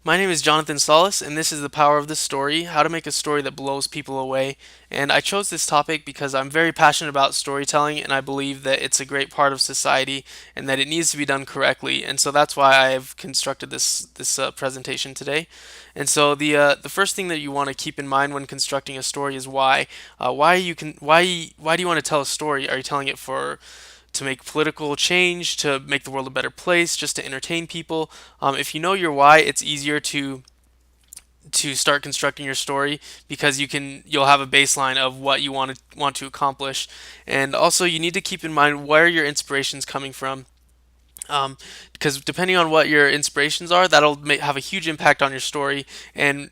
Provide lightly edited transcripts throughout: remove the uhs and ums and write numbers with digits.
My name is Jonathan Solis, and this is The Power of the Story, how to make a story that blows people away. And I chose this topic because I'm very passionate about storytelling, and I believe that it's a great part of society and that it needs to be done correctly. And so that's why I've constructed this presentation today. And so the first thing that you want to keep in mind when constructing a story is why. Why do you want to tell a story? Are you telling it for to make political change, to make the world a better place, just to entertain people? If you know your why, it's easier to start constructing your story because you'll have a baseline of what you want to accomplish, and also you need to keep in mind where your inspiration's coming from. Because depending on what your inspirations are, have a huge impact on your story, and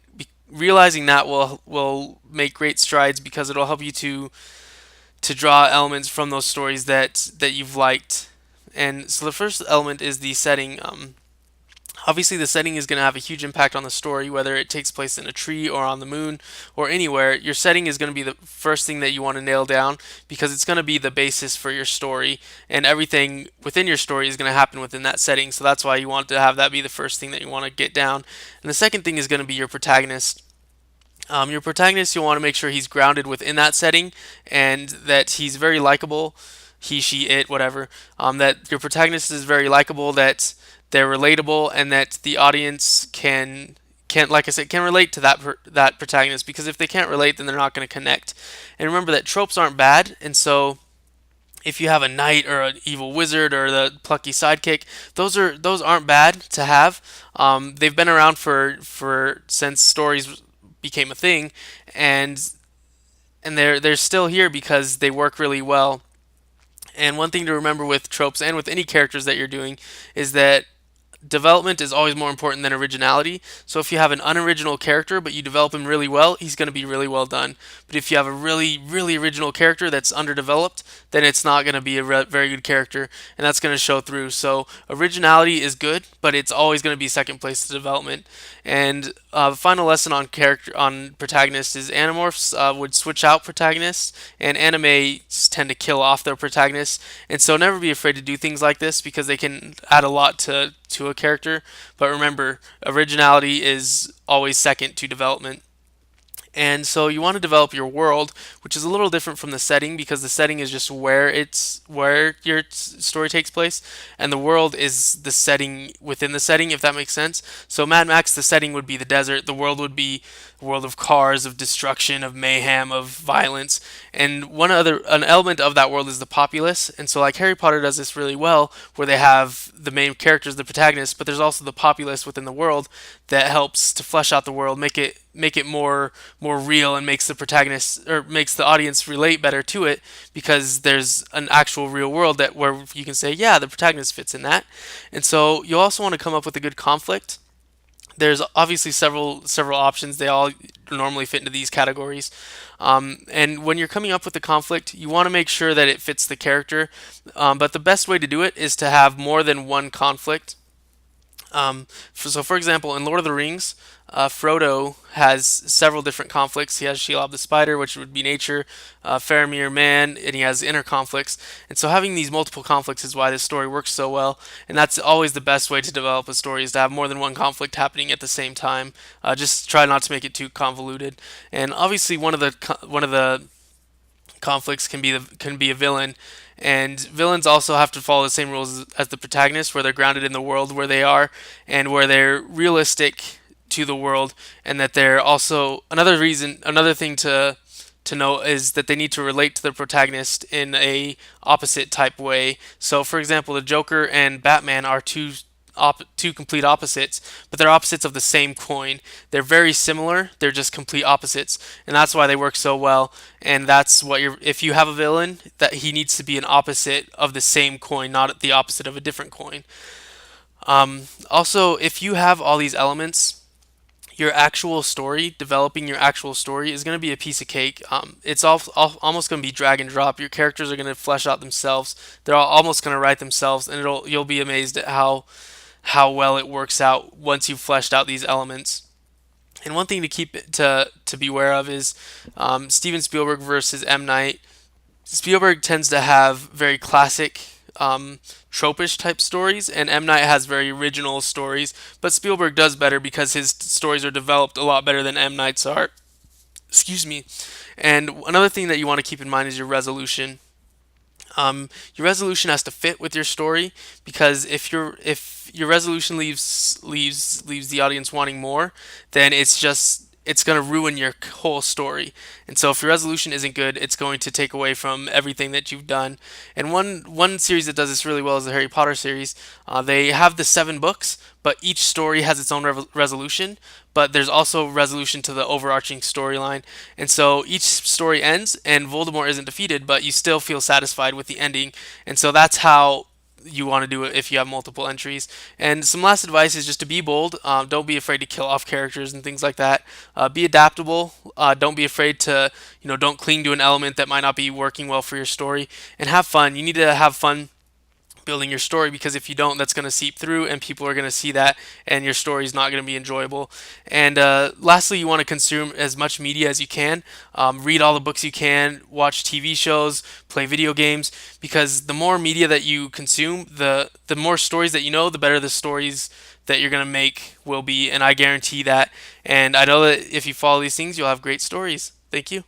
realizing that will make great strides because it'll help you to draw elements from those stories that you've liked. And so the first element is the setting. Obviously, the setting is going to have a huge impact on the story, whether it takes place in a tree or on the moon or anywhere. Your setting is going to be the first thing that you want to nail down because it's going to be the basis for your story, and everything within your story is going to happen within that setting. So that's why you want to have that be the first thing that you want to get down. And the second thing is going to be your protagonist. Your protagonist, you'll want to make sure he's grounded within that setting and that he's very likable. He, she, it, whatever. That your protagonist is very likable, that they're relatable, and that the audience can like I said can relate to that protagonist, because if they can't relate, then they're not going to connect. And remember that tropes aren't bad, and so if you have a knight or an evil wizard or the plucky sidekick, those aren't bad to have. They've been around for since stories became a thing, and they're still here because they work really well. And one thing to remember with tropes and with any characters that you're doing is that development is always more important than originality. So if you have an unoriginal character but you develop him really well, he's going to be really well done. But if you have a really original character that's underdeveloped, then it's not going to be a very good character, and that's going to show through. So originality is good, but it's always going to be second place to development. And the final lesson on character on protagonists is animorphs would switch out protagonists, and animes tend to kill off their protagonists. And so never be afraid to do things like this because they can add a lot to a character. But remember, originality is always second to development. And so you want to develop your world, which is a little different from the setting because the setting is just where your story takes place, and the world is the setting within the setting, if that makes sense. So Mad Max, the setting would be the desert. The world would be a world of cars, of destruction, of mayhem, of violence. And an element of that world is the populace. And so like Harry Potter does this really well, where they have the main characters, the protagonists, but there's also the populace within the world that helps to flesh out the world, make it more real, and makes the protagonist or makes the audience relate better to it because there's an actual real world that where you can say, yeah, the protagonist fits in that. And so you also want to come up with a good conflict. There's obviously several options. They all normally fit into these categories. And when you're coming up with the conflict, you want to make sure that it fits the character. But the best way to do it is to have more than one conflict. So, for example, in Lord of the Rings, Frodo has several different conflicts. He has Shelob the Spider, which would be nature, Faramir man, and he has inner conflicts. And so, having these multiple conflicts is why this story works so well. And that's always the best way to develop a story, is to have more than one conflict happening at the same time. Just try not to make it too convoluted. And obviously, one of the conflicts can be a villain, and villains also have to follow the same rules as the protagonist, where they're grounded in the world where they are and where they're realistic to the world, and that they're also another thing to know is that they need to relate to the protagonist in a opposite type way. So, for example, the Joker and Batman are two complete opposites, but they're opposites of the same coin. They're very similar. They're just complete opposites, and that's why they work so well. And that's what you're. If you have a villain, that he needs to be an opposite of the same coin, not the opposite of a different coin. Also, if you have all these elements, your actual story, developing your actual story, is going to be a piece of cake. It's almost going to be drag and drop. Your characters are going to flesh out themselves. They're almost going to write themselves, and you'll be amazed at how well it works out once you've fleshed out these elements. And one thing to to beware of is Steven Spielberg versus M. Night. Spielberg tends to have very classic tropish type stories, and M. Night has very original stories. But Spielberg does better because his stories are developed a lot better than M. Night's are. Excuse me. And another thing that you want to keep in mind is your resolution. Your resolution has to fit with your story, because if your resolution leaves the audience wanting more, then it's going to ruin your whole story. And so if your resolution isn't good, it's going to take away from everything that you've done. And one series that does this really well is the Harry Potter series. They have the 7 books, but each story has its own resolution. But there's also resolution to the overarching storyline, and so each story ends, and Voldemort isn't defeated, but you still feel satisfied with the ending. And so that's how you want to do it if you have multiple entries. And some last advice is just to be bold. Don't be afraid to kill off characters and things like that. Be adaptable. Don't be afraid to, don't cling to an element that might not be working well for your story. And have fun. You need to have fun building your story, because if you don't, that's going to seep through and people are going to see that, and your story is not going to be enjoyable. And lastly, you want to consume as much media as you can. Read all the books you can, watch TV shows, play video games, because the more media that you consume, the more stories that you know, the better the stories that you're going to make will be. And I guarantee that. And I know that if you follow these things, you'll have great stories. Thank you.